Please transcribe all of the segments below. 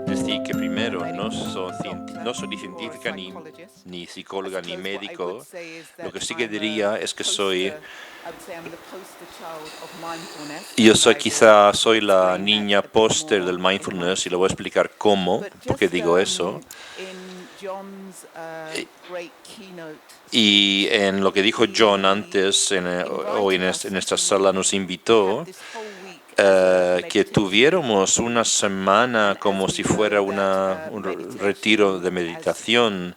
decir que primero no soy ni científica, ni psicóloga, ni médico. Lo que sí que diría es que soy la niña póster del mindfulness, y le voy a explicar cómo, por qué digo eso. Y en lo que dijo John antes, hoy en esta sala, nos invitó que tuviéramos una semana como si fuera un retiro de meditación,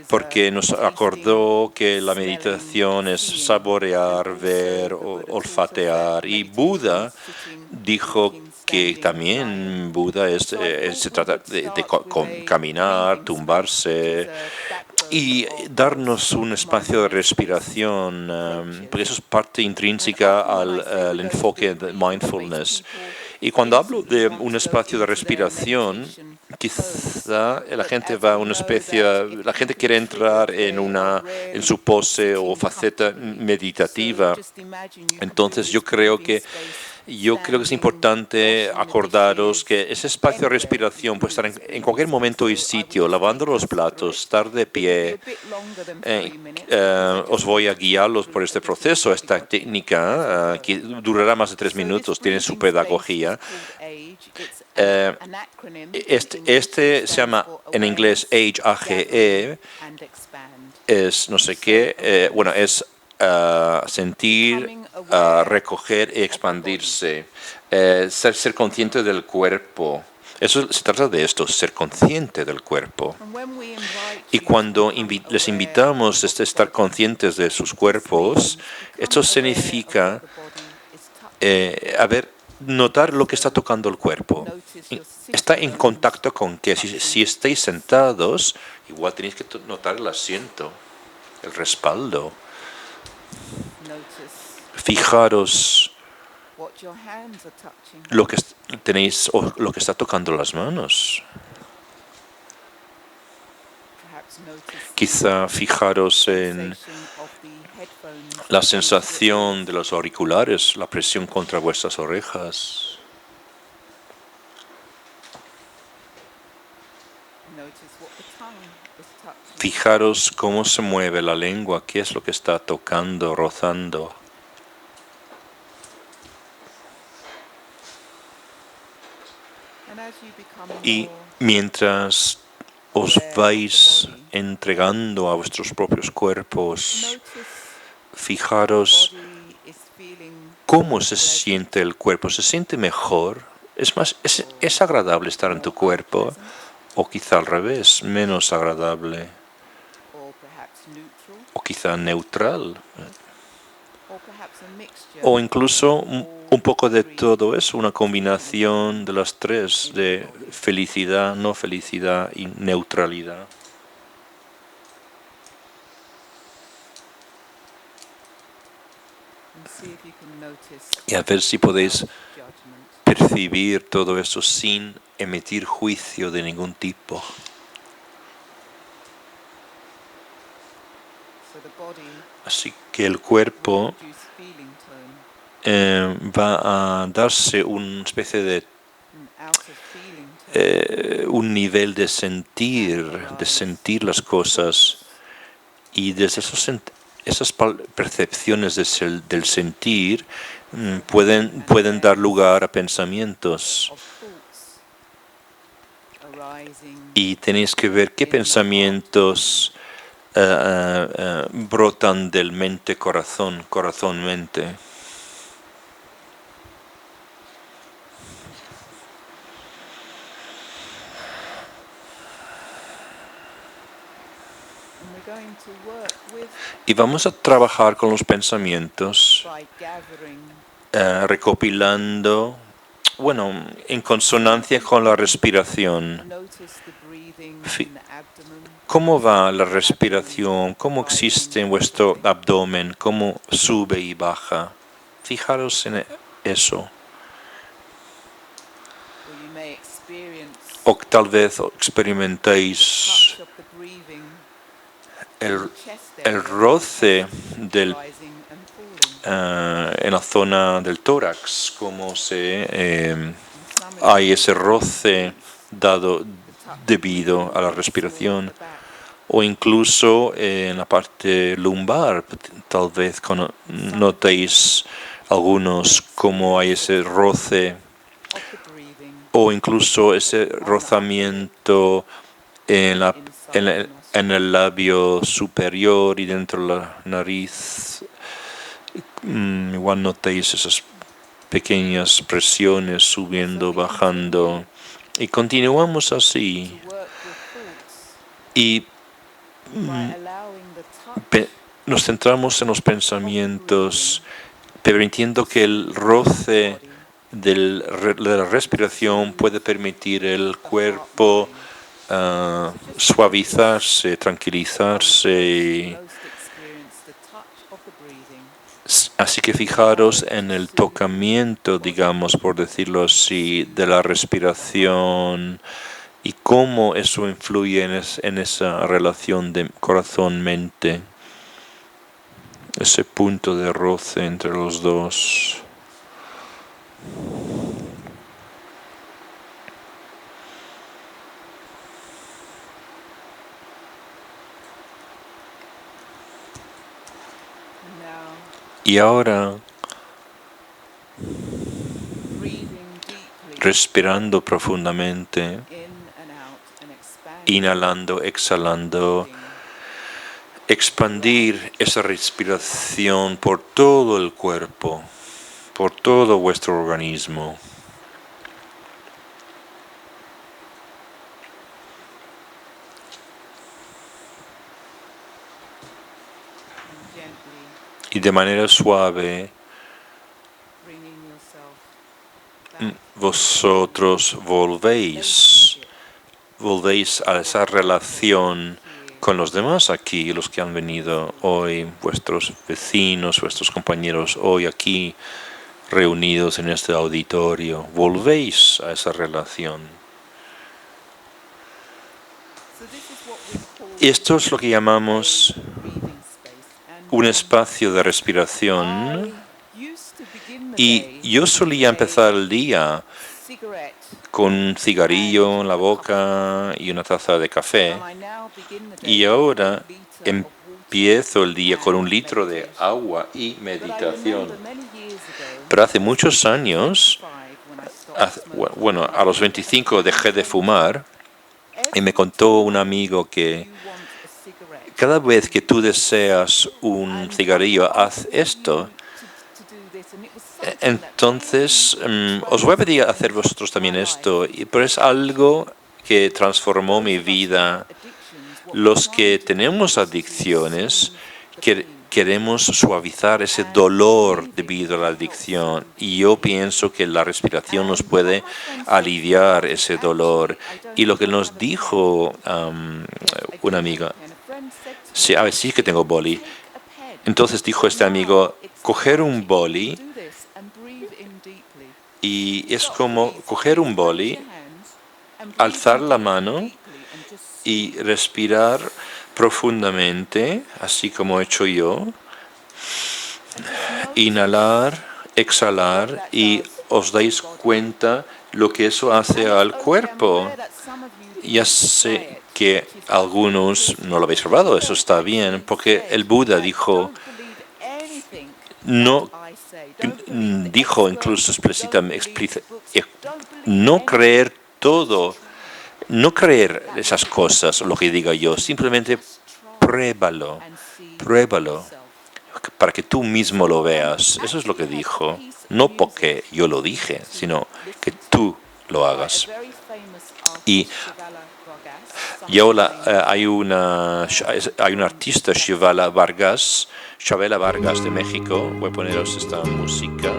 porque nos acordó que la meditación es saborear, ver, olfatear, y Buda dijo que también Buda se trata de caminar, tumbarse y darnos un espacio de respiración, porque eso es parte intrínseca al enfoque de mindfulness. Y cuando hablo de un espacio de respiración, quizá la gente la gente quiere entrar en su pose o faceta meditativa. Entonces yo creo que es importante acordaros que ese espacio de respiración puede estar en cualquier momento y sitio, lavando los platos, estar de pie. Os voy a guiarlos por este proceso, esta técnica que durará más de 3 minutos, tiene su pedagogía. Este se llama en inglés Age, AGE, es no sé qué, es sentir, recoger y expandirse, ser consciente del cuerpo. Eso se trata de esto, ser consciente del cuerpo. Y cuando les invitamos a estar conscientes de sus cuerpos, esto significa notar lo que está tocando el cuerpo. Está en contacto con qué. Si estáis sentados, igual tenéis que notar el asiento, el respaldo. Fijaros lo que tenéis o lo que está tocando las manos. Quizá fijaros en la sensación de los auriculares, la presión contra vuestras orejas. Fijaros cómo se mueve la lengua, qué es lo que está tocando, rozando. Y mientras os vais entregando a vuestros propios cuerpos, fijaros cómo se siente el cuerpo. ¿Se siente mejor? ¿Es agradable estar en tu cuerpo? O quizá al revés, menos agradable. O quizá neutral. O incluso un poco de todo eso, una combinación de las tres, de felicidad, no felicidad y neutralidad. Y a ver si podéis percibir todo eso sin emitir juicio de ningún tipo. Así que el cuerpo va a darse una especie de un nivel de sentir las cosas, y desde esas percepciones del sentir pueden dar lugar a pensamientos. Y tenéis que ver qué pensamientos brotan del mente-corazón, corazón-mente. Y vamos a trabajar con los pensamientos, recopilando, en consonancia con la respiración. ¿Cómo va la respiración? ¿Cómo existe en vuestro abdomen? ¿Cómo sube y baja? Fijaros en eso. O tal vez experimentéis el roce en la zona del tórax, como se hay ese roce dado debido a la respiración, o incluso en la parte lumbar, tal vez notéis algunos como hay ese roce, o incluso ese rozamiento en el labio superior y dentro de la nariz. Igual notéis esas pequeñas presiones subiendo, bajando, y continuamos así. Y nos centramos en los pensamientos, permitiendo que el roce de la respiración puede permitir el cuerpo suavizarse, tranquilizarse. Así que fijaros en el tocamiento, digamos, por decirlo así, de la respiración y cómo eso influye en esa relación de corazón-mente, ese punto de roce entre los dos. Y ahora, respirando profundamente, inhalando, exhalando, expandir esa respiración por todo el cuerpo, por todo vuestro organismo. Y de manera suave, vosotros volvéis a esa relación con los demás aquí, los que han venido hoy, vuestros vecinos, vuestros compañeros hoy aquí reunidos en este auditorio. Volvéis a esa relación. Esto es lo que llamamos un espacio de respiración, y yo solía empezar el día con un cigarrillo en la boca y una taza de café, y ahora empiezo el día con 1 litro de agua y meditación. Pero hace muchos años, a los 25 dejé de fumar, y me contó un amigo que cada vez que tú deseas un cigarrillo, haz esto. Entonces, os voy a pedir a hacer vosotros también esto, pero es algo que transformó mi vida. Los que tenemos adicciones, queremos suavizar ese dolor debido a la adicción, y yo pienso que la respiración nos puede aliviar ese dolor. Y lo que nos dijo una amiga, sí, a ver, sí que tengo boli. Entonces dijo este amigo, coger un boli, y es como coger un boli, alzar la mano y respirar profundamente, así como he hecho yo, inhalar, exhalar, y os dais cuenta lo que eso hace al cuerpo. Ya sé que algunos no lo habéis probado, eso está bien, porque el Buda dijo, incluso explícitamente, no creer todo, no creer esas cosas, lo que diga yo, simplemente pruébalo, para que tú mismo lo veas. Eso es lo que dijo, no porque yo lo dije, sino que tú lo hagas. Y ahora hay un artista, Chavela Vargas de México. Voy a poneros esta música.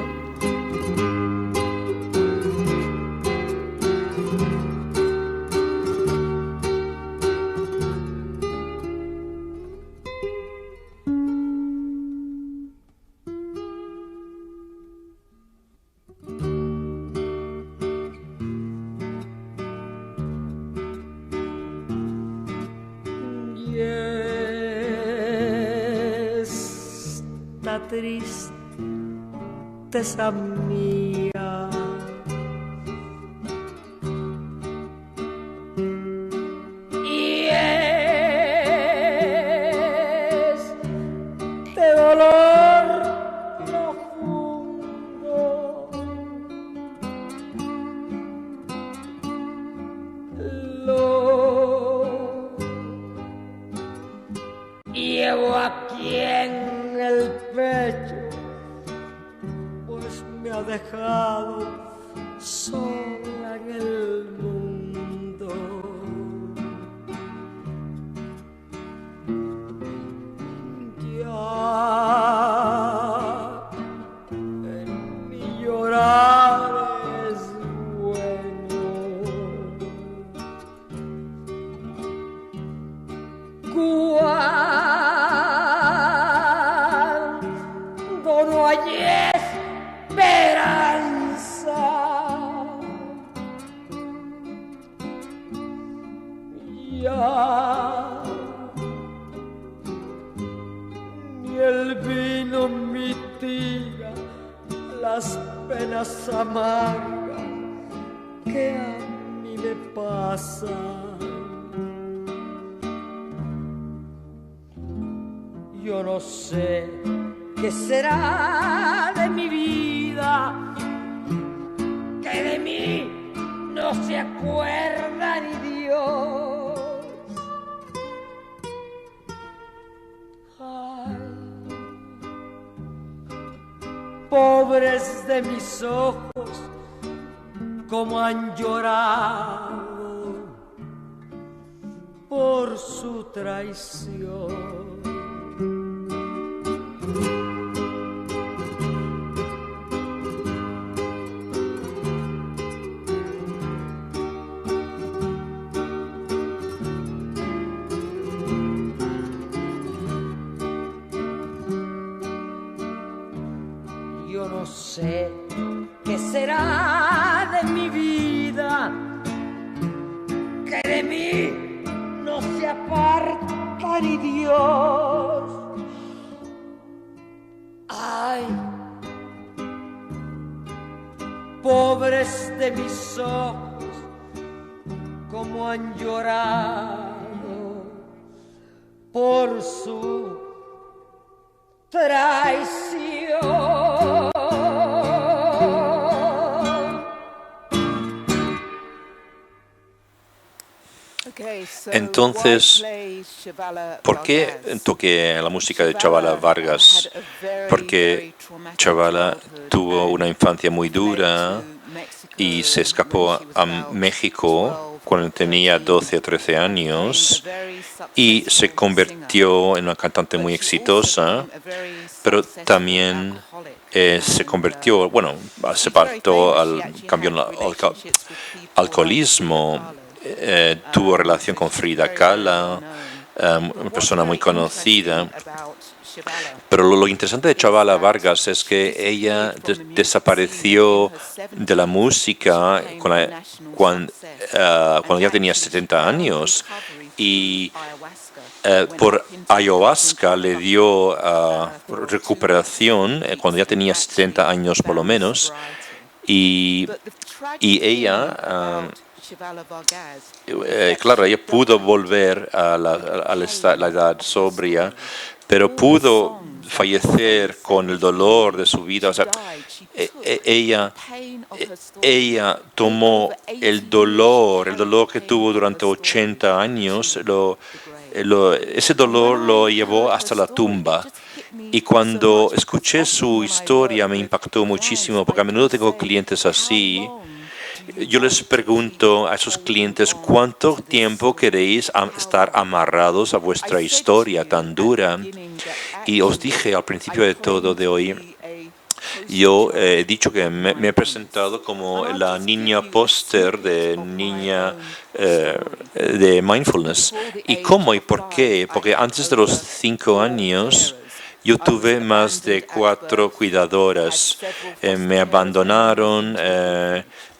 Tristeza mía, llevo aquí en el pecho, pues me ha dejado sola en el mundo. Ya ni llorar es bueno. Cuando no hay esperanza, ya ni el vino mitiga las penas amargas que a mí me pasan. Yo no sé qué será de mi vida, que de mí no se acuerda ni Dios. Ay, pobres de mis ojos, como han llorado por su traición. Yo no sé qué será de mi vida, que de mí no se aparta ni Dios. Ay, pobres de mis ojos, como han llorado por su traición. Entonces, ¿por qué toqué la música de Chavela Vargas? Porque Chavela tuvo una infancia muy dura y se escapó a México cuando tenía 12 o 13 años y se convirtió en una cantante muy exitosa, pero también se convirtió, bueno, se cambió al alcoholismo. Tuvo relación con Frida Kahlo, una persona muy conocida. Pero lo interesante de Chavela Vargas es que ella desapareció de la música cuando ya tenía 70 años y por ayahuasca le dio recuperación cuando ya tenía 70 años por lo menos y ella claro, ella pudo volver a la edad sobria, pero pudo fallecer con el dolor de su vida. O sea, ella tomó el dolor que tuvo durante 80 años, ese dolor lo llevó hasta la tumba. Y cuando escuché su historia me impactó muchísimo, porque a menudo tengo clientes así. Yo les pregunto a esos clientes, ¿cuánto tiempo queréis estar amarrados a vuestra historia tan dura? Y os dije al principio de todo de hoy, yo he dicho que me he presentado como la niña póster de niña de mindfulness. ¿Y cómo y por qué? Porque antes de los 5 años yo tuve más de 4 cuidadoras. Me abandonaron,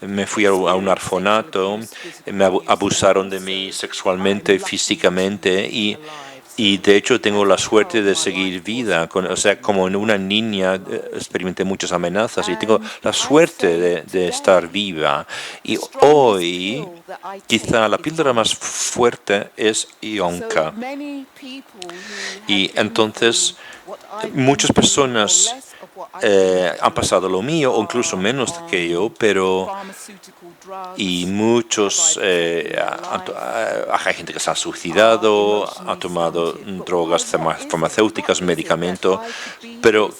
me fui a un orfanato, me abusaron de mí sexualmente, físicamente y de hecho tengo la suerte de seguir vida. O sea, como una niña experimenté muchas amenazas y tengo la suerte de estar viva. Y hoy quizá la píldora más fuerte es Ionka. Y entonces muchas personas han pasado lo mío o incluso menos que yo, pero y muchos, hay gente que se ha suicidado, ha tomado drogas farmacéuticas, medicamentos, pero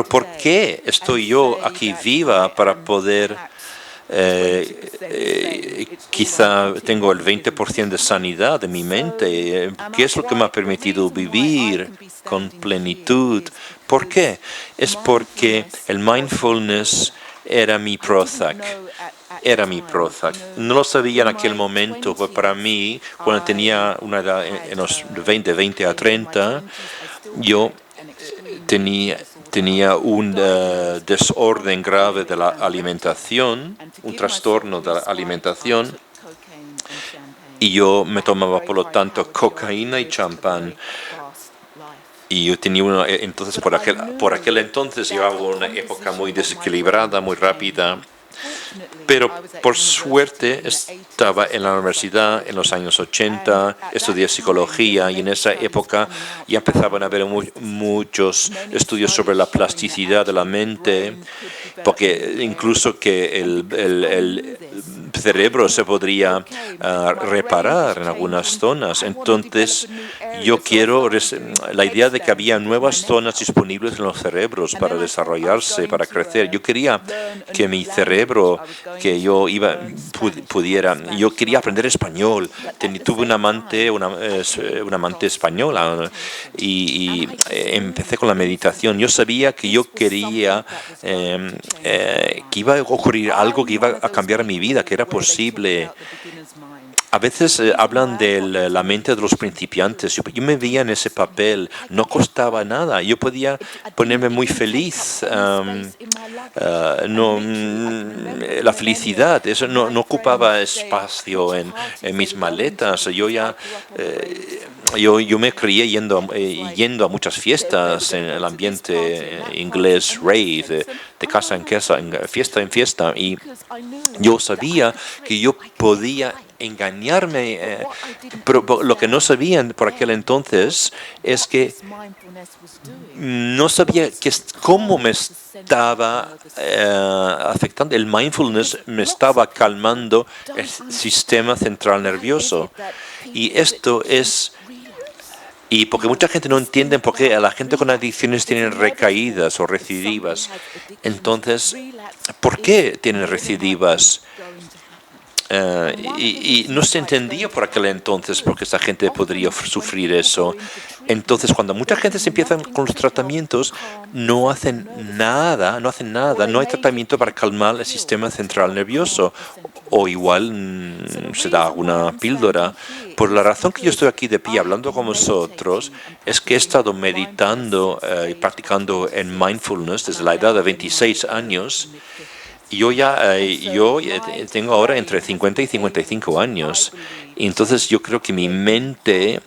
¿por qué estoy yo aquí viva para poder, quizá tengo el 20% de sanidad de mi mente? ¿Qué es lo que me ha permitido vivir con plenitud? ¿Por qué? Es porque el mindfulness era mi Prozac. Era mi Prozac. No lo sabía en aquel momento, pues para mí, cuando tenía una edad en los 20 a 30, yo tenía un desorden grave de la alimentación, un trastorno de la alimentación, y yo me tomaba, por lo tanto, cocaína y champán. Y yo tenía entonces, por aquel entonces llevaba una época muy desequilibrada, muy rápida. Pero por suerte estaba en la universidad en los años 80, estudié psicología y en esa época ya empezaban a haber muchos estudios sobre la plasticidad de la mente, porque incluso que el cerebro se podría reparar en algunas zonas. Entonces, yo quiero la idea de que había nuevas zonas disponibles en los cerebros para desarrollarse, para crecer. Yo quería que mi cerebro, que yo yo quería aprender español. Tuve una amante española y empecé con la meditación. Yo sabía que yo quería que iba a ocurrir algo que iba a cambiar mi vida, que era posible. A veces hablan de la mente de los principiantes. Yo me veía en ese papel, no costaba nada. Yo podía ponerme muy feliz. La felicidad, eso no ocupaba espacio en mis maletas. Yo me crié yendo a muchas fiestas en el ambiente inglés, rave, de casa en casa, fiesta en fiesta. Y yo sabía que yo podía engañarme, pero lo que no sabían por aquel entonces es que no sabía cómo me estaba afectando. El mindfulness me estaba calmando el sistema central nervioso. Y esto es... Y porque mucha gente no entiende por qué la gente con adicciones tienen recaídas o recidivas. Entonces, ¿por qué tienen recidivas? Y no se entendía por aquel entonces por qué esta gente podría sufrir eso. Entonces, cuando mucha gente se empieza con los tratamientos, no hacen nada, no hay tratamiento para calmar el sistema central nervioso. O igual se da alguna píldora. Por la razón que yo estoy aquí de pie hablando con vosotros, es que he estado meditando y practicando en mindfulness desde la edad de 26 años. Yo tengo ahora entre 50 y 55 años. Y entonces yo creo que mi mente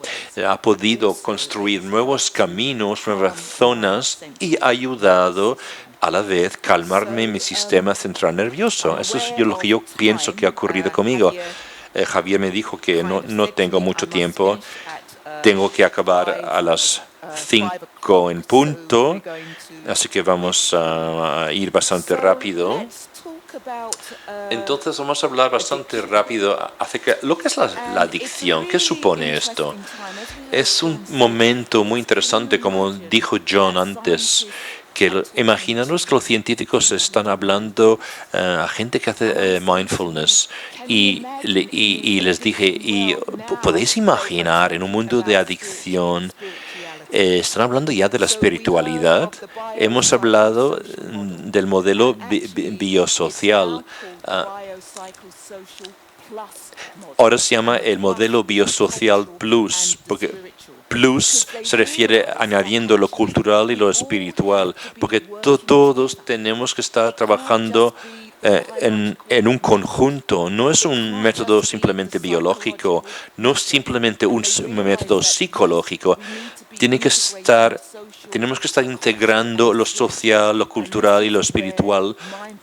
ha podido construir nuevos caminos, nuevas zonas y ha ayudado a la vez calmarme mi sistema central nervioso. Eso es lo que yo pienso que ha ocurrido conmigo. Javier me dijo que no tengo mucho tiempo. Tengo que acabar a las 5 en punto, así que vamos a ir bastante rápido. Entonces vamos a hablar bastante rápido acerca de lo que es la adicción. ¿Qué supone esto? Es un momento muy interesante, como dijo John antes, que imaginaros que los científicos están hablando a gente que hace mindfulness y les dije, ¿podéis imaginar en un mundo de adicción? Están hablando ya de la espiritualidad. Hemos hablado del modelo biosocial. Ahora se llama el modelo biosocial plus, porque plus se refiere añadiendo lo cultural y lo espiritual, porque todos tenemos que estar trabajando en un conjunto. No es un método simplemente biológico, no es simplemente un método psicológico. Tenemos que estar integrando lo social, lo cultural y lo espiritual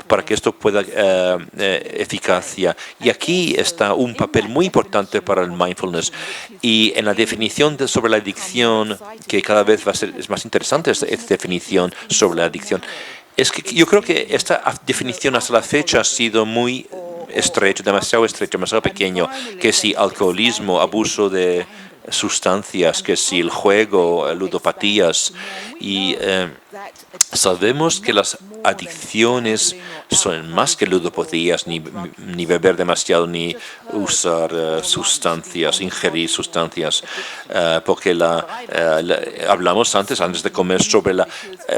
para que esto pueda eficacia. Y aquí está un papel muy importante para el mindfulness. Y en la definición sobre la adicción, que cada vez es más interesante esta definición sobre la adicción, es que yo creo que esta definición hasta la fecha ha sido muy estrecho, demasiado pequeño, que si alcoholismo, abuso de sustancias, que si el juego, ludopatías. Y sabemos que las adicciones son más que ludopatías, ni beber demasiado, ni usar sustancias, ingerir sustancias, porque hablamos antes de comer sobre la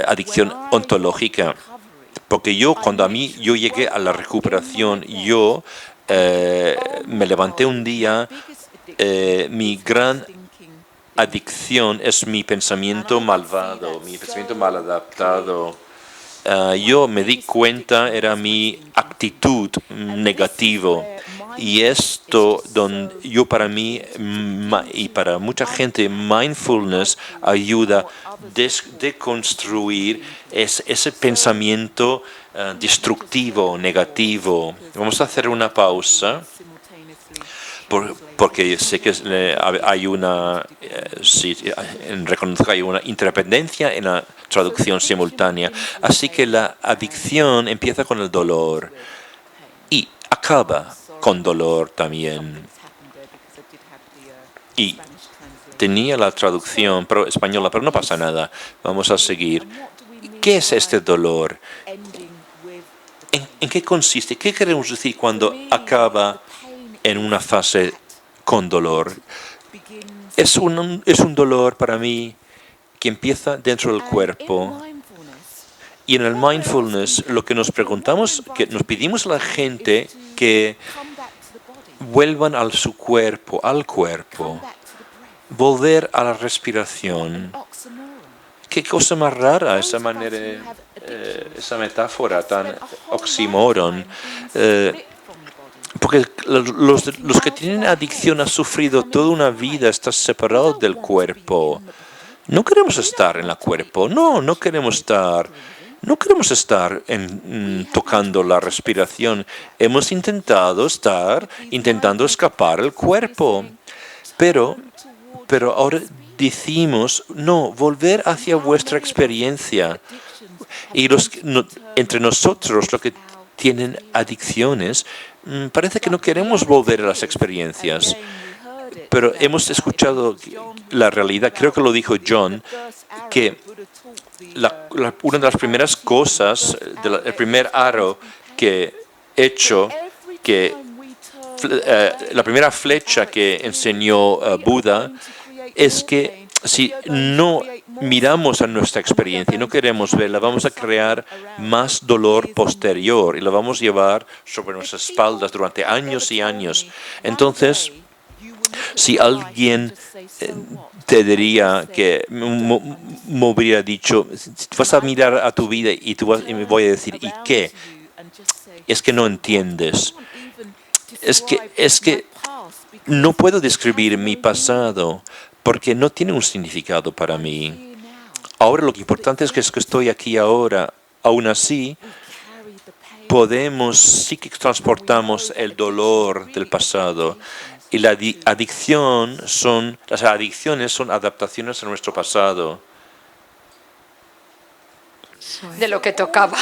adicción ontológica. Porque cuando yo llegué a la recuperación, yo me levanté un día, mi gran adicción es mi pensamiento malvado, mi pensamiento maladaptado. Yo me di cuenta, era mi actitud negativa. Y esto, para mí y para mucha gente, mindfulness ayuda a deconstruir ese pensamiento destructivo, negativo. Vamos a hacer una pausa. Porque sé que reconozco que hay una interdependencia en la traducción simultánea. Así que la adicción empieza con el dolor y acaba con dolor también. Y tenía la traducción española, pero no pasa nada. Vamos a seguir. ¿Qué es este dolor? ¿En qué consiste? ¿Qué queremos decir cuando acaba en una fase con dolor? Es un dolor para mí que empieza dentro del cuerpo. Y en el mindfulness lo que nos preguntamos, que nos pedimos a la gente que vuelvan al cuerpo, volver a la respiración. Qué cosa más rara esa manera, esa metáfora tan oxímoron. Porque los que tienen adicción han sufrido toda una vida, están separados del cuerpo. No queremos estar en el cuerpo, no queremos estar. No queremos estar tocando la respiración. Hemos intentando escapar del cuerpo. Pero ahora decimos, no, volver hacia vuestra experiencia. Y entre nosotros, los que tienen adicciones, parece que no queremos volver a las experiencias. Pero hemos escuchado la realidad, creo que lo dijo John, que una de las primeras cosas, el primer aro que he hecho, la primera flecha que enseñó Buda, es que si no miramos a nuestra experiencia y no queremos verla, vamos a crear más dolor posterior y la vamos a llevar sobre nuestras espaldas durante años y años. Entonces, si alguien te diría que me hubiera dicho, vas a mirar a tu vida y me voy a decir, ¿y qué? Es que no entiendes. Es que no puedo describir mi pasado porque no tiene un significado para mí. Ahora lo que importante es que estoy aquí ahora. Aún así, sí que transportamos el dolor del pasado. Y las adicciones son adaptaciones a nuestro pasado. De lo que tocaba.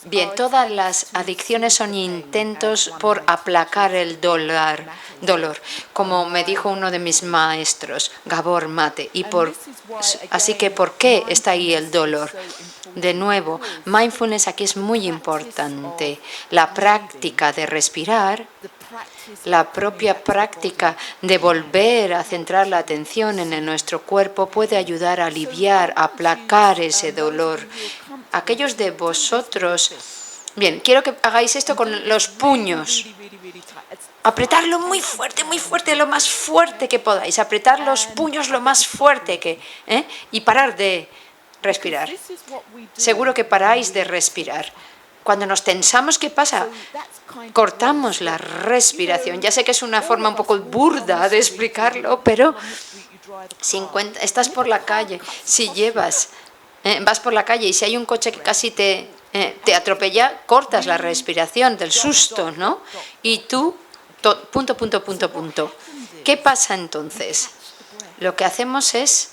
Bien, todas las adicciones son intentos por aplacar el dolor. Como me dijo uno de mis maestros, Gabor Mate. Así que, ¿por qué está ahí el dolor? De nuevo, mindfulness aquí es muy importante. La práctica de respirar, la propia práctica de volver a centrar la atención en nuestro cuerpo puede ayudar a aliviar, a aplacar ese dolor. Aquellos de vosotros, bien, quiero que hagáis esto con los puños. Apretarlo muy fuerte, lo más fuerte que podáis. Apretar los puños lo más fuerte y parar de respirar. Seguro que paráis de respirar. Cuando nos tensamos, ¿qué pasa? Cortamos la respiración. Ya sé que es una forma un poco burda de explicarlo, pero estás por la calle, vas por la calle y si hay un coche que casi te atropella, cortas la respiración del susto, ¿no? Y tú, punto. ¿Qué pasa entonces? Lo que hacemos es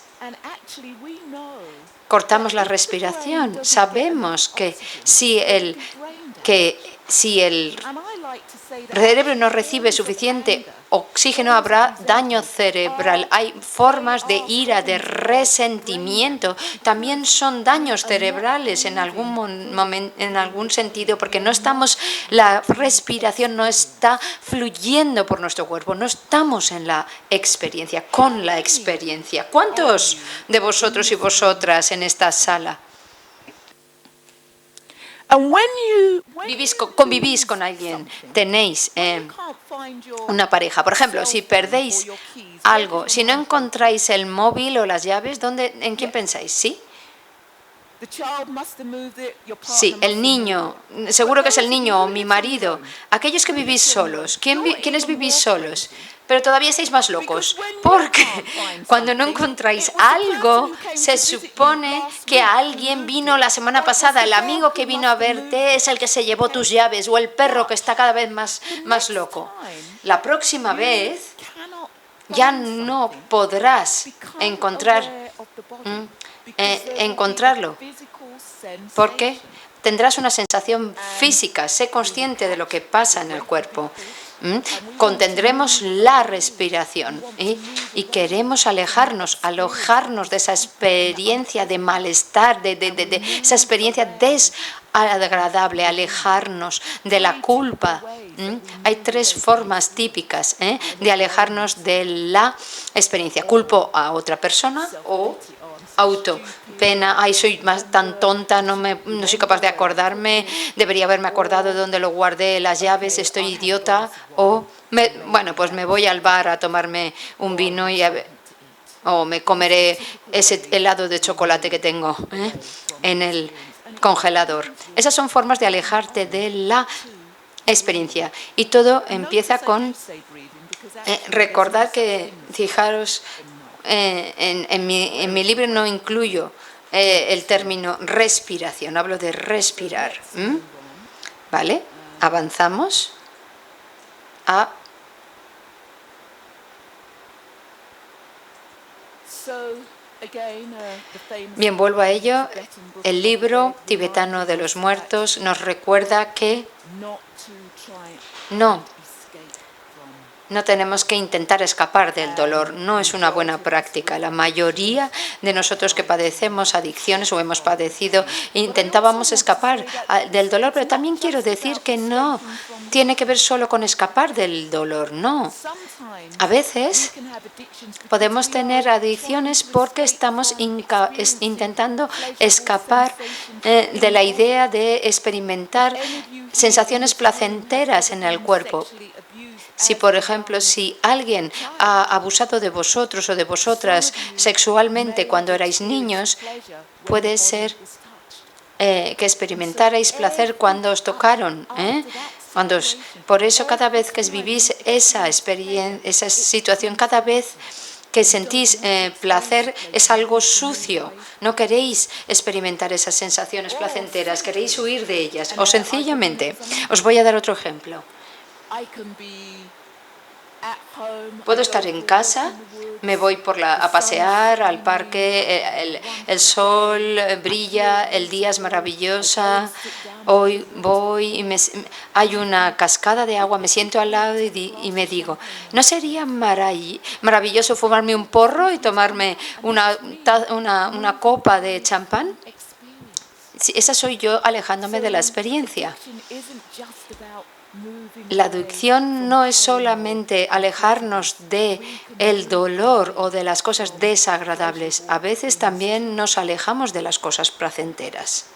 cortamos la respiración. Sabemos que si el cerebro no recibe suficiente oxígeno, habrá daño cerebral. Hay formas de ira, de resentimiento. También son daños cerebrales en algún momento, en algún sentido, porque la respiración no está fluyendo por nuestro cuerpo, no estamos en la experiencia, con la experiencia. ¿Cuántos de vosotros y vosotras en esta sala convivís con alguien, tenéis una pareja? Por ejemplo, si perdéis algo, si no encontráis el móvil o las llaves, ¿en quién pensáis? ¿Sí? Sí, el niño, seguro que es el niño o mi marido. Aquellos que vivís solos, ¿quiénes vivís solos? Pero todavía estáis más locos, porque cuando no encontráis algo, se supone que alguien vino la semana pasada, el amigo que vino a verte es el que se llevó tus llaves, o el perro que está cada vez más loco. La próxima vez ya no podrás encontrarlo, porque tendrás una sensación física. Sé consciente de lo que pasa en el cuerpo. Contendremos la respiración y queremos alejarnos de esa experiencia de malestar, de esa experiencia desagradable, alejarnos de la culpa. Hay 3 formas típicas de alejarnos de la experiencia: culpo a otra persona o pena, ay, soy tan tonta, no soy capaz de acordarme, debería haberme acordado de dónde lo guardé, las llaves, estoy idiota, pues me voy al bar a tomarme un vino o me comeré ese helado de chocolate que tengo en el congelador. Esas son formas de alejarte de la experiencia, y todo empieza con recordar que, fijaros, en mi libro no incluyo el término respiración, hablo de respirar. ¿Vale? Avanzamos a... Bien, vuelvo a ello. El libro tibetano de los muertos nos recuerda que no tenemos que intentar escapar del dolor. No es una buena práctica. La mayoría de nosotros que padecemos adicciones o hemos padecido, intentábamos escapar del dolor, pero también quiero decir que no tiene que ver solo con escapar del dolor. No. A veces podemos tener adicciones porque estamos intentando escapar de la idea de experimentar sensaciones placenteras en el cuerpo. Si, por ejemplo, si alguien ha abusado de vosotros o de vosotras sexualmente cuando erais niños, puede ser que experimentarais placer cuando os tocaron. Por eso, cada vez que vivís esa situación, cada vez que sentís placer, es algo sucio. No queréis experimentar esas sensaciones placenteras, queréis huir de ellas. O sencillamente, os voy a dar otro ejemplo. Puedo estar en casa, me voy a pasear al parque, el sol brilla, el día es maravilloso, hoy voy y hay una cascada de agua, me siento al lado y me digo, ¿no sería maravilloso fumarme un porro y tomarme una copa de champán? Esa soy yo alejándome de la experiencia. La adicción no es solamente alejarnos del dolor o de las cosas desagradables. A veces también nos alejamos de las cosas placenteras.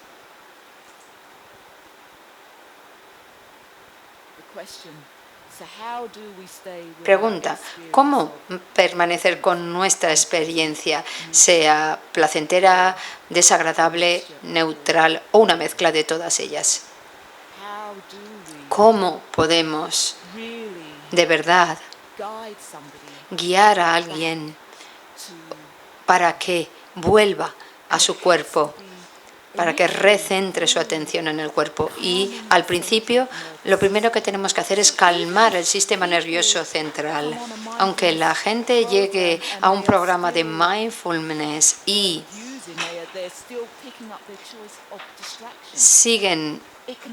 Pregunta, ¿cómo permanecer con nuestra experiencia, sea placentera, desagradable, neutral o una mezcla de todas ellas? ¿Cómo podemos de verdad guiar a alguien para que vuelva a su cuerpo, para que recentre su atención en el cuerpo? Y al principio, lo primero que tenemos que hacer es calmar el sistema nervioso central. Aunque la gente llegue a un programa de mindfulness y siguen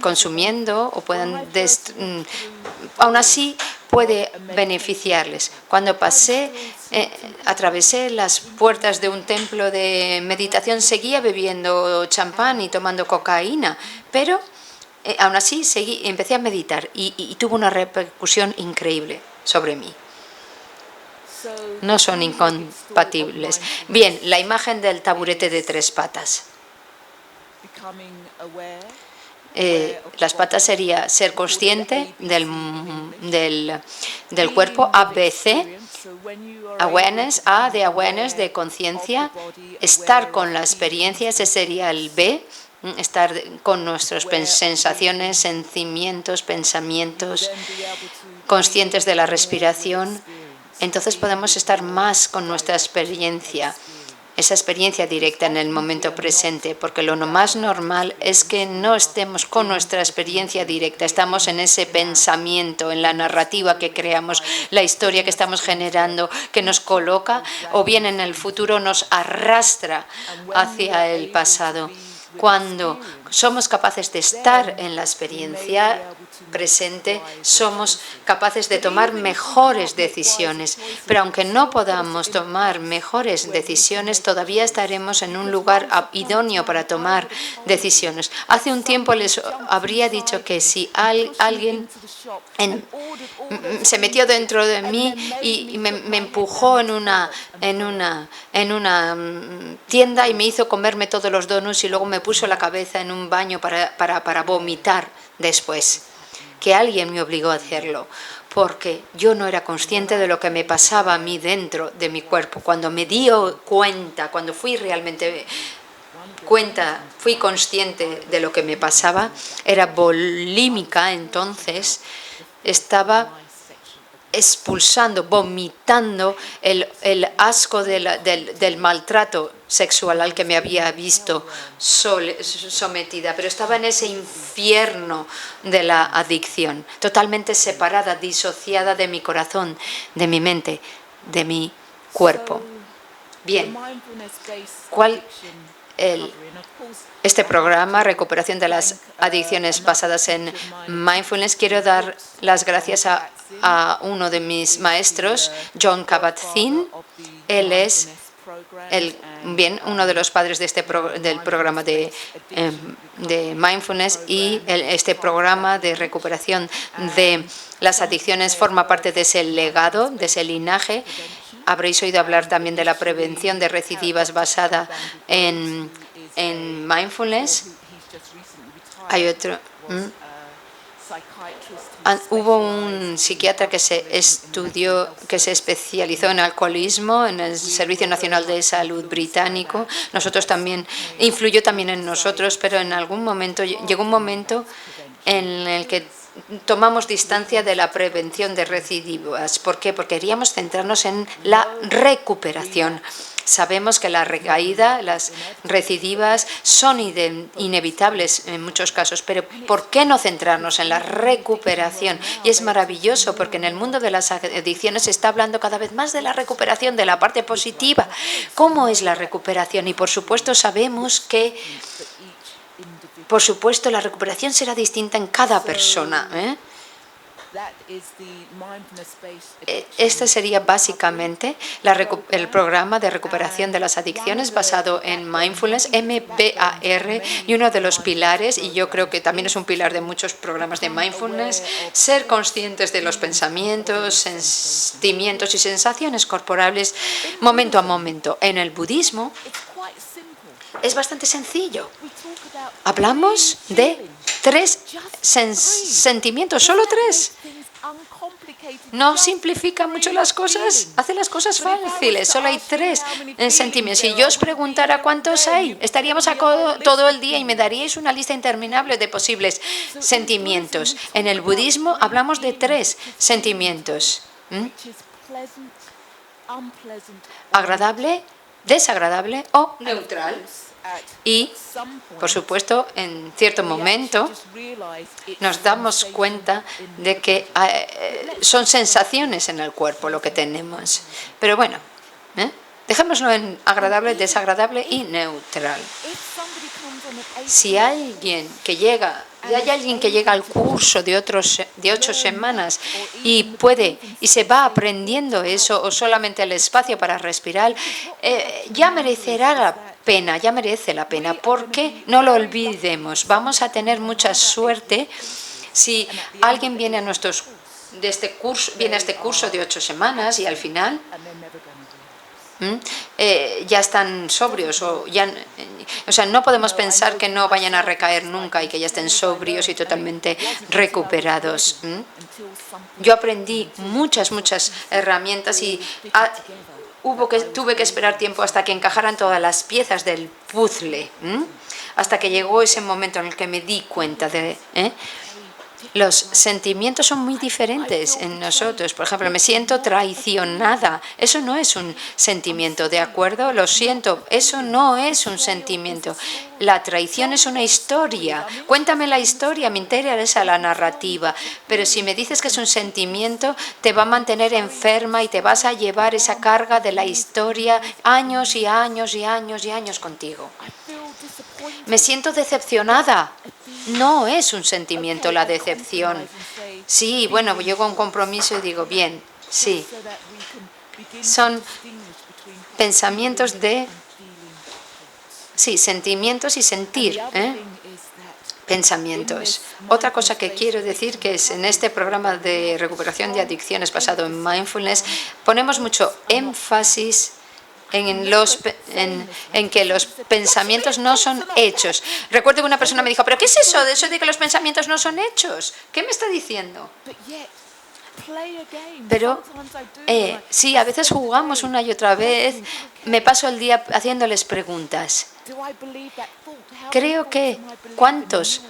consumiendo o puedan aún así puede beneficiarles. Cuando atravesé las puertas de un templo de meditación, seguía bebiendo champán y tomando cocaína, pero aún así empecé a meditar y tuvo una repercusión increíble sobre mí. No son incompatibles. Bien, la imagen del taburete de 3 patas. Las patas sería ser consciente del cuerpo, ABC, awareness, A de awareness, de conciencia, estar con la experiencia, ese sería el B, estar con nuestras sensaciones, sentimientos, pensamientos, conscientes de la respiración. Entonces podemos estar más con nuestra experiencia, esa experiencia directa en el momento presente, porque lo más normal es que no estemos con nuestra experiencia directa, estamos en ese pensamiento, en la narrativa que creamos, la historia que estamos generando, que nos coloca o bien en el futuro nos arrastra hacia el pasado. Cuando somos capaces de estar en la experiencia presente, somos capaces de tomar mejores decisiones. Pero aunque no podamos tomar mejores decisiones, todavía estaremos en un lugar idóneo para tomar decisiones. Hace un tiempo les habría dicho que si alguien se metió dentro de mí y me empujó en una tienda y me hizo comerme todos los donuts y luego me puso la cabeza en un baño para vomitar después, que alguien me obligó a hacerlo, porque yo no era consciente de lo que me pasaba a mí dentro de mi cuerpo. Cuando me di cuenta, cuando fui consciente de lo que me pasaba, era bulímica, entonces estaba expulsando, vomitando el asco del maltrato sexual al que me había visto sometida, pero estaba en ese infierno de la adicción, totalmente separada, disociada de mi corazón, de mi mente, de mi cuerpo. Bien, este programa, Recuperación de las Adicciones basadas en Mindfulness, quiero dar las gracias a uno de mis maestros, Jon Kabat-Zinn. Él es uno de los padres de del programa de Mindfulness, y este programa de recuperación de las adicciones forma parte de ese legado, de ese linaje. Habréis oído hablar también de la prevención de recidivas basada en Mindfulness. Hay otro. Hubo un psiquiatra que se especializó en alcoholismo en el Servicio Nacional de Salud británico. Influyó también en nosotros, pero en algún momento llegó un momento en el que tomamos distancia de la prevención de recidivas. ¿Por qué? Porque queríamos centrarnos en la recuperación. Sabemos que la recaída, las recidivas son inevitables en muchos casos, pero ¿por qué no centrarnos en la recuperación? Y es maravilloso porque en el mundo de las adicciones se está hablando cada vez más de la recuperación, de la parte positiva. ¿Cómo es la recuperación? Y por supuesto sabemos que la recuperación será distinta en cada persona, Este sería básicamente el programa de recuperación de las adicciones basado en Mindfulness, MBAR, y uno de los pilares, y yo creo que también es un pilar de muchos programas de Mindfulness, ser conscientes de los pensamientos, sentimientos y sensaciones corporales momento a momento. En el budismo es bastante sencillo. Hablamos de 3 sentimientos, solo 3. No simplifica mucho las cosas, hace las cosas fáciles. Solo hay 3 sentimientos. Si yo os preguntara cuántos hay, estaríamos todo el día y me daríais una lista interminable de posibles sentimientos. En el budismo hablamos de 3 sentimientos. Agradable, desagradable o neutral. Y, por supuesto, en cierto momento nos damos cuenta de que son sensaciones en el cuerpo lo que tenemos. Pero bueno, dejémoslo en agradable, desagradable y neutral. Si alguien que llega Y hay alguien que llega al curso de 8 semanas y se va aprendiendo eso, o solamente el espacio para respirar, ya merecerá la pena, ya merece la pena, porque no lo olvidemos. Vamos a tener mucha suerte si alguien viene a este curso de 8 semanas y al final ya están sobrios o sea, no podemos pensar que no vayan a recaer nunca y que ya estén sobrios y totalmente recuperados. Yo aprendí muchas herramientas y tuve que esperar tiempo hasta que encajaran todas las piezas del puzzle, hasta que llegó ese momento en el que me di cuenta de los sentimientos son muy diferentes en nosotros. Por ejemplo, me siento traicionada. Eso no es un sentimiento, ¿de acuerdo? Lo siento, eso no es un sentimiento. La traición es una historia. Cuéntame la historia, me interesa la narrativa. Pero si me dices que es un sentimiento, te va a mantener enferma y te vas a llevar esa carga de la historia años y años y años y años contigo. Me siento decepcionada. No es un sentimiento la decepción. Sí, bueno, llego a un compromiso y digo, bien, sí. Son pensamientos de... Sí, sentimientos y sentir. Pensamientos. Otra cosa que quiero decir que es en este programa de recuperación de adicciones basado en mindfulness, ponemos mucho énfasis en que los pensamientos no son hechos. Recuerdo que una persona me dijo, ¿pero qué es eso de que los pensamientos no son hechos? ¿Qué me está diciendo? Pero sí, a veces jugamos una y otra vez. Me paso el día haciéndoles preguntas. Creo que ¿cuántos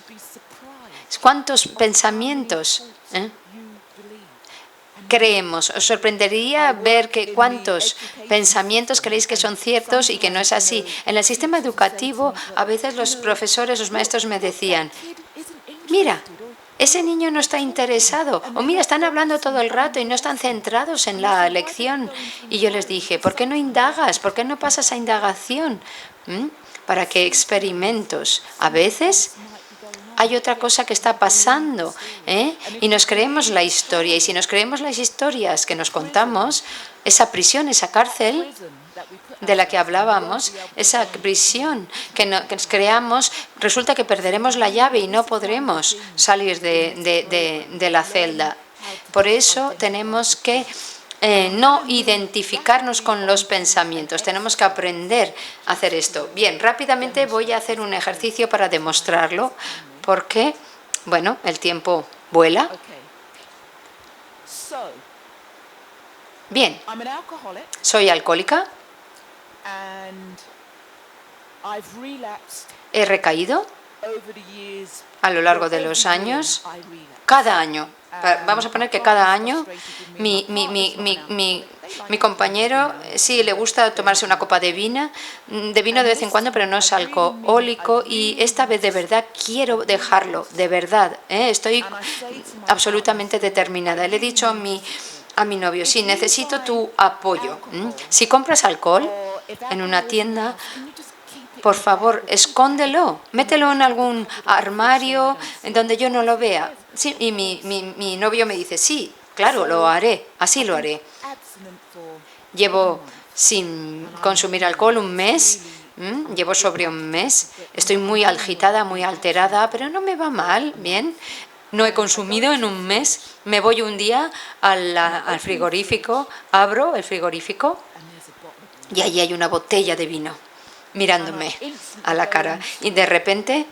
pensamientos creemos? Os sorprendería ver que cuántos pensamientos creéis que son ciertos y que no es así. En el sistema educativo, a veces los profesores, los maestros me decían, mira, ese niño no está interesado, o mira, están hablando todo el rato y no están centrados en la lección. Y yo les dije, ¿por qué no indagas? ¿Por qué no pasas a indagación? Para que experimentos. A veces hay otra cosa que está pasando, y nos creemos la historia. Y si nos creemos las historias que nos contamos, esa prisión, esa cárcel de la que hablábamos, esa prisión que nos creamos, resulta que perderemos la llave y no podremos salir de la celda. Por eso tenemos que no identificarnos con los pensamientos. Tenemos que aprender a hacer esto. Bien, rápidamente voy a hacer un ejercicio para demostrarlo, porque, bueno, el tiempo vuela. Bien, soy alcohólica. He recaído a lo largo de los años, cada año. Vamos a poner que cada año mi compañero sí le gusta tomarse una copa de vino de vez en cuando, pero no es alcohólico, y esta vez de verdad quiero dejarlo, de verdad, estoy absolutamente determinada. Le he dicho a mi novio, sí, necesito tu apoyo. Si compras alcohol en una tienda, por favor, escóndelo, mételo en algún armario en donde yo no lo vea. Sí, y mi novio me dice, sí, claro, lo haré, así lo haré. Llevo sin consumir alcohol un mes, llevo sobrio un mes, estoy muy agitada, muy alterada, pero no me va mal, bien. No he consumido en un mes, me voy un día al frigorífico, abro el frigorífico y allí hay una botella de vino mirándome a la cara, y de repente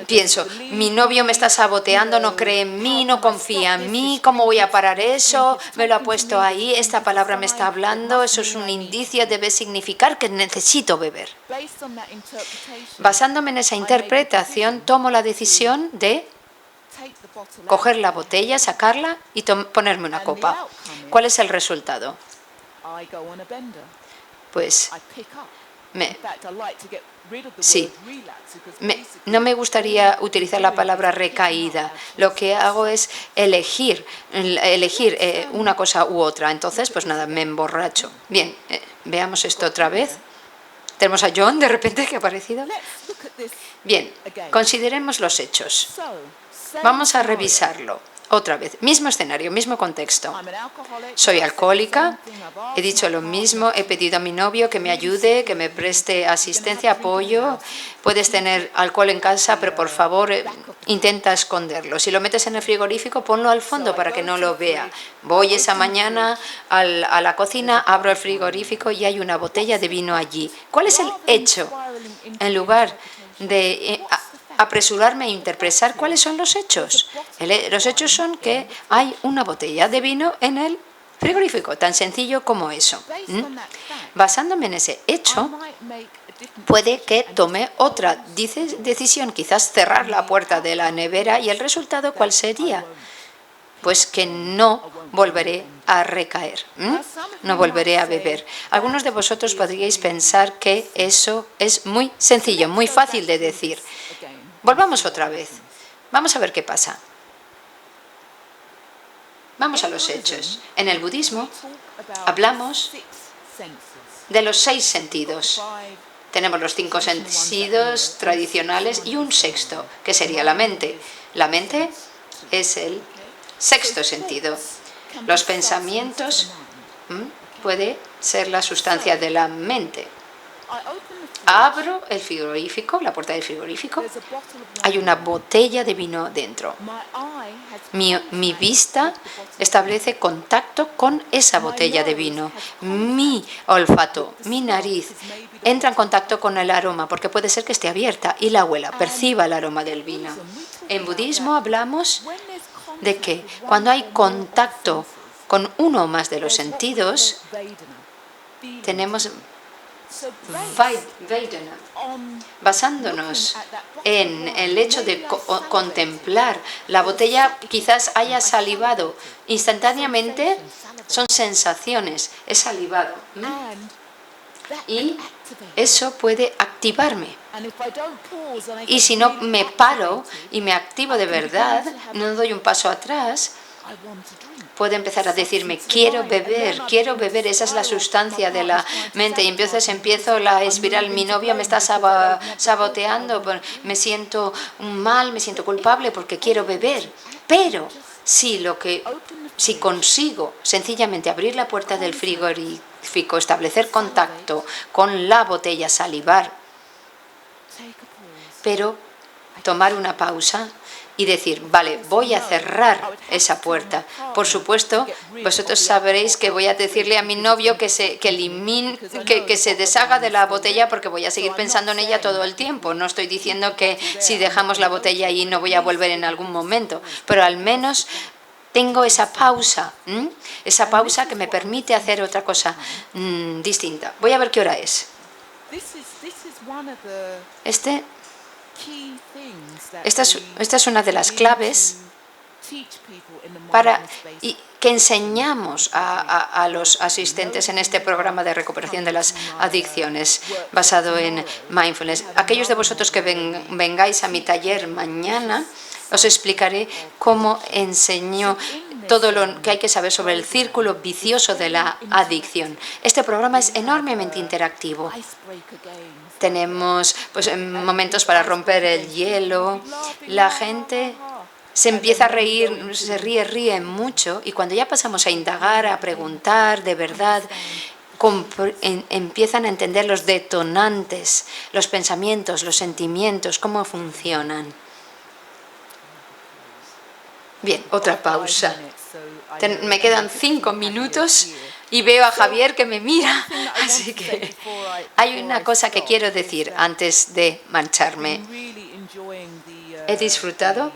pienso, mi novio me está saboteando, no cree en mí, no confía en mí, ¿cómo voy a parar eso? Me lo ha puesto ahí, esta palabra me está hablando, eso es un indicio, debe significar que necesito beber. Basándome en esa interpretación, tomo la decisión de coger la botella, sacarla y ponerme una copa. ¿Cuál es el resultado? Pues sí, no me gustaría utilizar la palabra recaída. Lo que hago es elegir una cosa u otra. Entonces, pues nada, me emborracho. Bien, veamos esto otra vez. Tenemos a John de repente que ha aparecido. Bien, consideremos los hechos. Vamos a revisarlo otra vez. Mismo escenario, mismo contexto. Soy alcohólica, he dicho lo mismo, he pedido a mi novio que me ayude, que me preste asistencia, apoyo. Puedes tener alcohol en casa, pero por favor intenta esconderlo. Si lo metes en el frigorífico, ponlo al fondo para que no lo vea. Voy esa mañana a la cocina, abro el frigorífico y hay una botella de vino allí. ¿Cuál es el hecho? En lugar de apresurarme a interpretar cuáles son los hechos. Los hechos son que hay una botella de vino en el frigorífico, tan sencillo como eso. Basándome en ese hecho, puede que tome otra decisión, quizás cerrar la puerta de la nevera, y el resultado ¿cuál sería? Pues que no volveré a recaer, no volveré a beber. Algunos de vosotros podríais pensar que eso es muy sencillo, muy fácil de decir. Volvamos otra vez. Vamos a ver qué pasa. Vamos a los hechos. En el budismo hablamos de los 6 sentidos. Tenemos los 5 sentidos tradicionales y un sexto, que sería la mente. La mente es el sexto sentido. Los pensamientos puede ser la sustancia de la mente. Abro el frigorífico, la puerta del frigorífico, hay una botella de vino dentro. Mi vista establece contacto con esa botella de vino. Mi olfato, mi nariz, entra en contacto con el aroma, porque puede ser que esté abierta y la huela, perciba el aroma del vino. En budismo hablamos de que cuando hay contacto con uno o más de los sentidos, tenemos Vedana, basándonos en el hecho de contemplar la botella, quizás haya salivado instantáneamente, son sensaciones, he salivado y eso puede activarme. Y si no me paro y me activo de verdad, no doy un paso atrás, puede empezar a decirme, quiero beber, esa es la sustancia de la mente. Y entonces empiezo la espiral, mi novio me está saboteando, me siento mal, me siento culpable porque quiero beber. Pero si consigo sencillamente abrir la puerta del frigorífico, establecer contacto con la botella, salivar, pero tomar una pausa y decir, vale, voy a cerrar esa puerta. Por supuesto, vosotros sabréis que voy a decirle a mi novio que se deshaga de la botella porque voy a seguir pensando en ella todo el tiempo. No estoy diciendo que si dejamos la botella ahí no voy a volver en algún momento, pero al menos tengo esa pausa que me permite hacer otra cosa distinta. Voy a ver qué hora es. Esta es una de las claves que enseñamos a los asistentes en este programa de recuperación de las adicciones basado en mindfulness. Aquellos de vosotros que vengáis a mi taller mañana, os explicaré cómo enseño todo lo que hay que saber sobre el círculo vicioso de la adicción. Este programa es enormemente interactivo. Tenemos momentos para romper el hielo. La gente se empieza a reír, se ríe mucho, y cuando ya pasamos a indagar, a preguntar de verdad, empiezan a entender los detonantes, los pensamientos, los sentimientos, cómo funcionan. Bien, otra pausa. Me quedan 5 minutos y veo a Javier que me mira, así que hay una cosa que quiero decir antes de marcharme. He disfrutado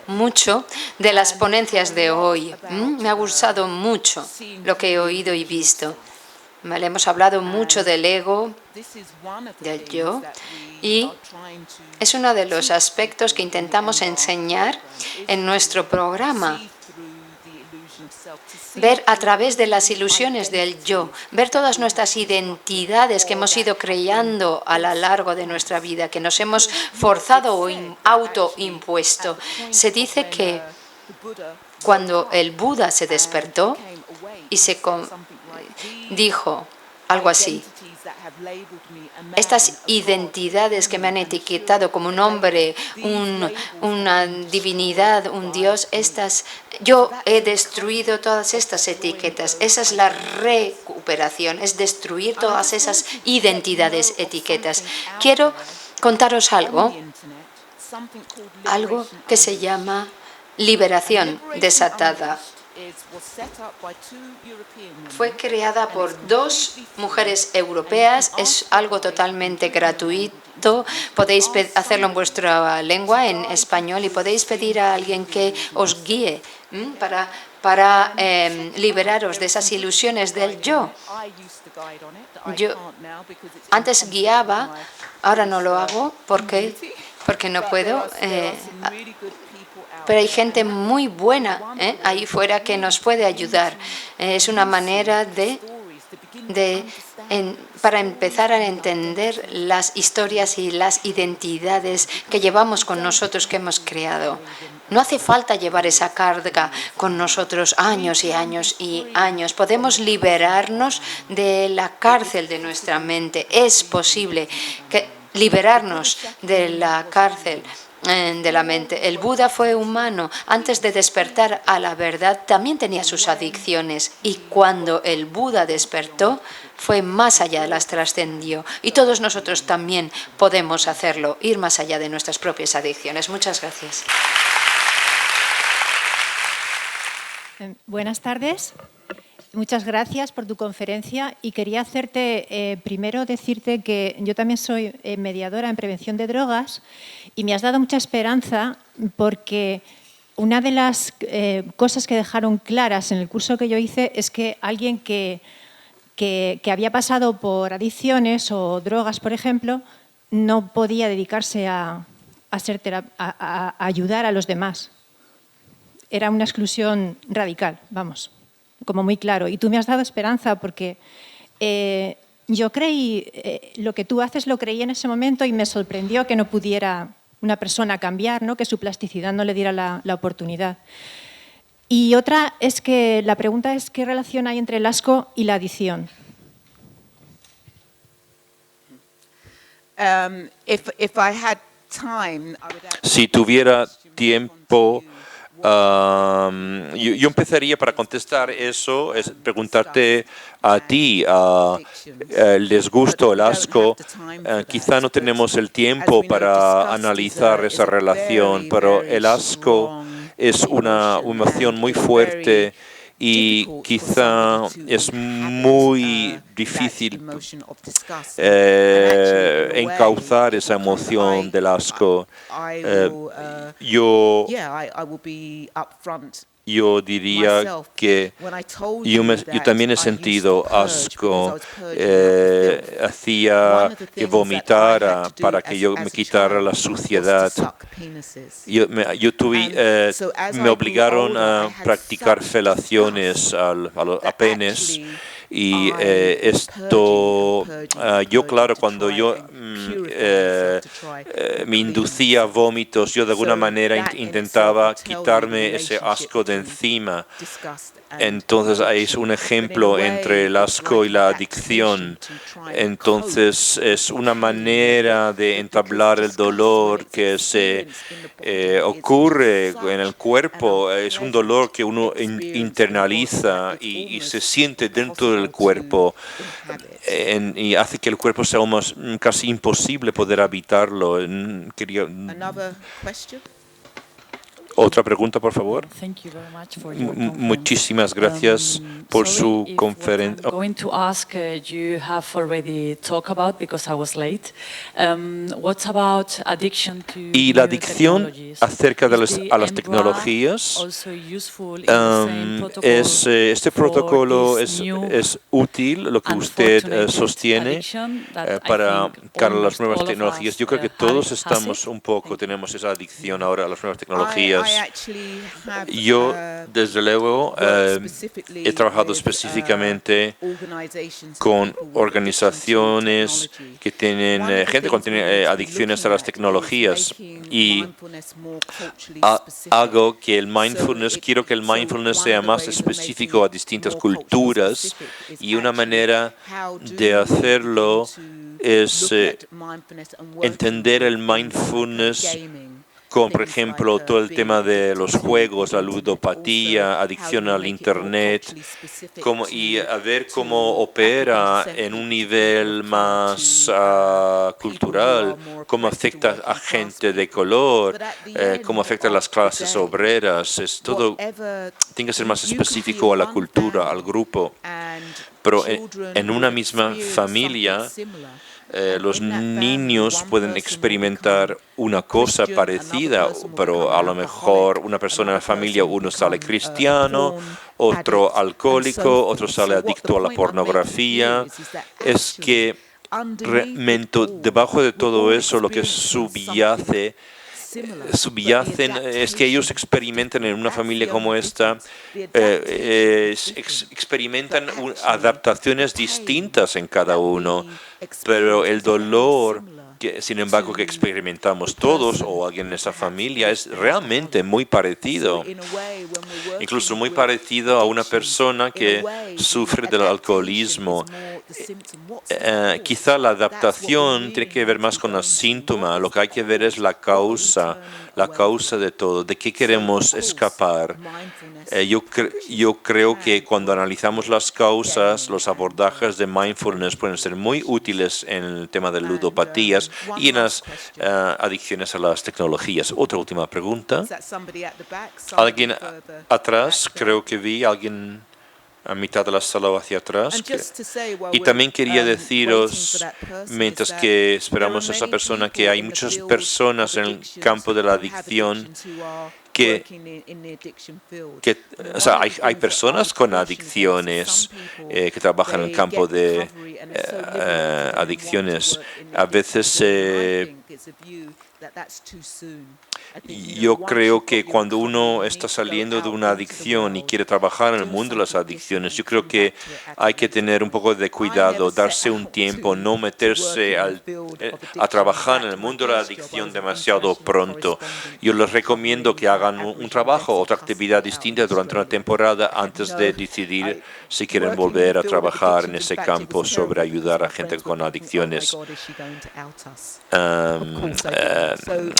mucho de las ponencias de hoy. Me ha gustado mucho lo que he oído y visto. Hemos hablado mucho del ego, del yo, y es uno de los aspectos que intentamos enseñar en nuestro programa. Ver a través de las ilusiones del yo, ver todas nuestras identidades que hemos ido creando a lo largo de nuestra vida, que nos hemos forzado o autoimpuesto. Se dice que cuando el Buda se despertó y dijo algo así. Estas identidades que me han etiquetado como un hombre, una divinidad, un Dios, yo he destruido todas estas etiquetas. Esa es la recuperación, es destruir todas esas identidades, etiquetas. Quiero contaros algo que se llama liberación desatada. Fue creada por 2 mujeres europeas, es algo totalmente gratuito, podéis hacerlo en vuestra lengua, en español, y podéis pedir a alguien que os guíe para liberaros de esas ilusiones del yo. Yo antes guiaba, ahora no lo hago porque no puedo. Pero hay gente muy buena ahí fuera que nos puede ayudar. Es una manera para empezar a entender las historias y las identidades que llevamos con nosotros, que hemos creado. No hace falta llevar esa carga con nosotros años y años y años. Podemos liberarnos de la cárcel de nuestra mente. Es posible liberarnos de la cárcel de la mente. El Buda fue humano. Antes de despertar a la verdad, también tenía sus adicciones. Y cuando el Buda despertó, fue más allá, las trascendió. Y todos nosotros también podemos hacerlo, ir más allá de nuestras propias adicciones. Muchas gracias. Buenas tardes. Muchas gracias por tu conferencia y quería hacerte, primero decirte que yo también soy mediadora en prevención de drogas y me has dado mucha esperanza porque una de las cosas que dejaron claras en el curso que yo hice es que alguien que había pasado por adicciones o drogas, por ejemplo, no podía dedicarse a ayudar a los demás. Era una exclusión radical, vamos. Como muy claro. Y tú me has dado esperanza porque yo creí, lo que tú haces lo creí en ese momento y me sorprendió que no pudiera una persona cambiar, ¿no? Que su plasticidad no le diera la oportunidad. Y otra es que la pregunta es ¿qué relación hay entre el asco y la adicción? Si tuviera tiempo, yo empezaría para contestar eso, es preguntarte a ti, el disgusto, el asco. Quizá no tenemos el tiempo para analizar esa relación, pero el asco es una emoción muy fuerte y quizá es muy difícil encauzar esa emoción del asco. Yo diría que yo también he sentido asco, hacía que vomitara para que yo me quitara la suciedad. Me obligaron a practicar felaciones a penes. Y yo claro, cuando yo me inducía vómitos, yo de alguna manera intentaba quitarme ese asco de encima. Entonces es un ejemplo entre el asco y la adicción. Entonces es una manera de entablar el dolor que se ocurre en el cuerpo. Es un dolor que uno internaliza y se siente dentro del cuerpo y hace que el cuerpo sea casi imposible poder habitarlo. Otra pregunta, por favor. Muchísimas gracias por su conferencia. Y la adicción acerca de las tecnologías, este protocolo es útil, lo que usted sostiene para las nuevas tecnologías. Yo creo que todos tenemos esa adicción ahora a las nuevas tecnologías. gracias. Yo, desde luego, he trabajado específicamente con organizaciones que tienen gente que tiene adicciones a las tecnologías y hago que el mindfulness, quiero que el mindfulness sea más específico a distintas culturas y una manera de hacerlo es entender el mindfulness con, por ejemplo, todo el tema de los juegos, la ludopatía, adicción al Internet, y a ver cómo opera en un nivel más cultural, cómo afecta a gente de color, cómo afecta a las clases obreras. Es todo, tiene que ser más específico a la cultura, al grupo. Pero en una misma familia, los niños pueden experimentar una cosa parecida, pero a lo mejor una persona en la familia, uno sale cristiano, otro alcohólico, otro sale adicto a la pornografía. Es que debajo de todo eso lo que subyacen es que ellos experimentan en una familia como esta, experimentan adaptaciones distintas en cada uno, pero el dolor, sin embargo, que experimentamos todos o alguien en esa familia es realmente muy parecido, incluso muy parecido a una persona que sufre del alcoholismo. Quizá la adaptación tiene que ver más con los síntomas, lo que hay que ver es la causa de todo, de qué queremos escapar. Yo creo que cuando analizamos las causas, los abordajes de mindfulness pueden ser muy útiles en el tema de ludopatías y en las adicciones a las tecnologías. Otra última pregunta. ¿Alguien atrás? Creo que vi alguien a mitad de la sala o hacia atrás. Y también quería deciros, mientras que esperamos a esa persona, que hay muchas personas en el campo de la adicción o sea, hay personas con adicciones que trabajan en el campo de adicciones. A veces yo creo que cuando uno está saliendo de una adicción y quiere trabajar en el mundo de las adicciones, yo creo que hay que tener un poco de cuidado, darse un tiempo, no meterse a trabajar en el mundo de la adicción demasiado pronto. Yo les recomiendo que hagan un trabajo, otra actividad distinta durante una temporada antes de decidir si quieren volver a trabajar en ese campo sobre ayudar a gente con adicciones.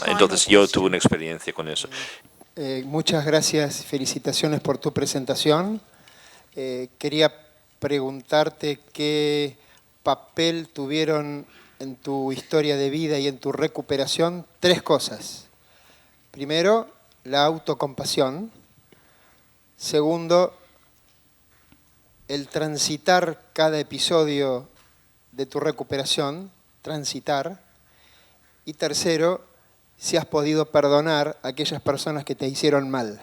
Entonces yo tuve una experiencia con eso. Muchas gracias y felicitaciones por tu presentación. Quería preguntarte qué papel tuvieron en tu historia de vida y en tu recuperación 3 cosas. Primero, la autocompasión. Segundo, el transitar cada episodio de tu recuperación, transitar. Y tercero, si has podido perdonar a aquellas personas que te hicieron mal.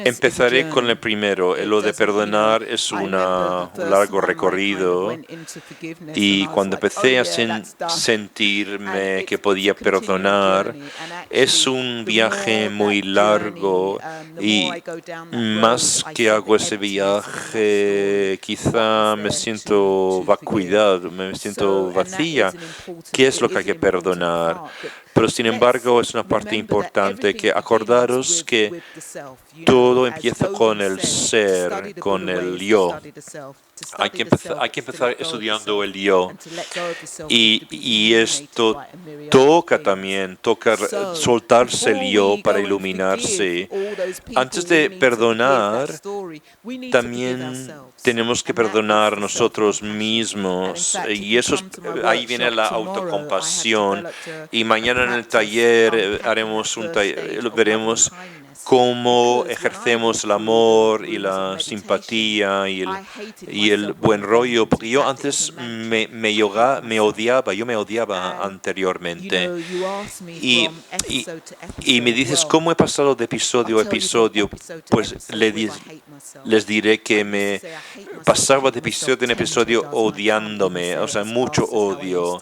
Empezaré con el primero. Lo de perdonar es un largo recorrido y cuando empecé a sentirme que podía perdonar, es un viaje muy largo y más que hago ese viaje, quizá me siento vacuidad, me siento vacía. ¿Qué es lo que hay que perdonar? Pero sin embargo es una parte importante que acordaros que todo empieza con el ser, con el yo. Hay que empezar estudiando el yo y esto toca soltarse el yo para iluminarse. Antes de perdonar, también tenemos que perdonar a nosotros mismos y eso ahí viene la autocompasión. Y mañana en el taller veremos cómo ejercemos el amor y la simpatía y el buen rollo, porque yo antes me odiaba anteriormente. Y me dices, ¿cómo he pasado de episodio a episodio? Pues les diré que me pasaba de episodio en episodio odiándome, o sea, mucho odio.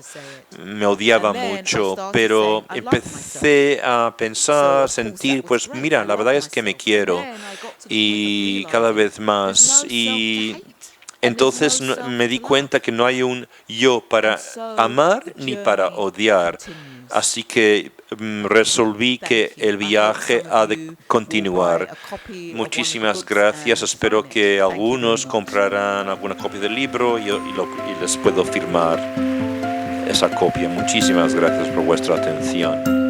Me odiaba mucho, pero empecé a pensar, sentir, pues mira, la verdad es que me quiero y cada vez más. Y entonces me di cuenta que no hay un yo para amar ni para odiar. Así que resolví que el viaje ha de continuar. Muchísimas gracias. Espero que algunos comprarán alguna copia del libro y les puedo firmar esa copia. Muchísimas gracias por vuestra atención.